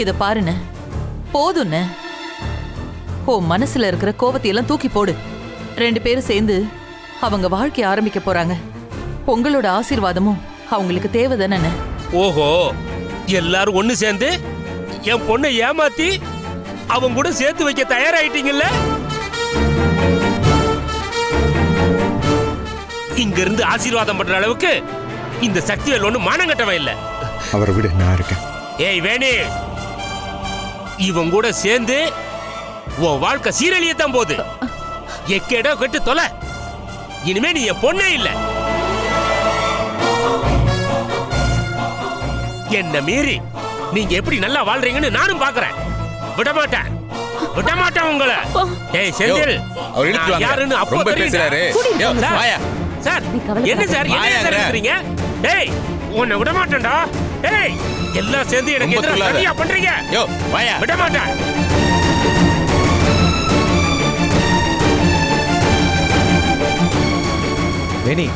இத பாருண்ண, போதும்ண்ண. ஓ மனசுல இருக்கிற கோபத்தையெல்லாம் தூக்கி போடு. 2 பேரும் சேர்ந்து அவங்க வாழ்க்கைய ஆரம்பிக்க போறாங்க. உங்களோட ஆசீர்வாதமும் அவங்களுக்கு தேவைதானே. ஓஹோ, எல்லாரும் ஒண்ணு சேர்ந்து என் பொண்ணை ஏமாத்தி அவங்க கூட சேர்த்து வைக்க தயாராயிட்டீங்கல்ல? இங்க இருந்து ஆசீர்வாதம் பண்ற அளவுக்கு இந்த சக்திவேல் ஒண்ணு மானம் கட்டவன் இல்ல. அவரை விட நான் இருக்கேன். ஏய் வேணி, இவன் கூட சேர்ந்து உன் வாழ்க்கை சீரழியத்தான் போகுது. எக்கேடோ கட்டு தொலை. இனிமே நீ என் பொண்ணே இல்ல. என்ன மீறி நீங்க எப்படி நல்லா வாழ்றீங்கன்னு நானும் பாக்குறேன். விடமாட்டேன், விடமாட்டேன் உங்களை. ஏய் செந்தில், அவர் இழுத்து வாங்க. யாருன்னு அப்போ ரொம்ப பேசுறாரு. வாயா சார். என்ன சார் என்ன சொல்றீங்க? டேய் உன்னை விட மாட்டேன்டா. டேய் எல்லாம் சேர்ந்து எனக்கு எதிராக சதியா பண்றீங்க. யோ வாயா. விட மாட்டேன். வேணி,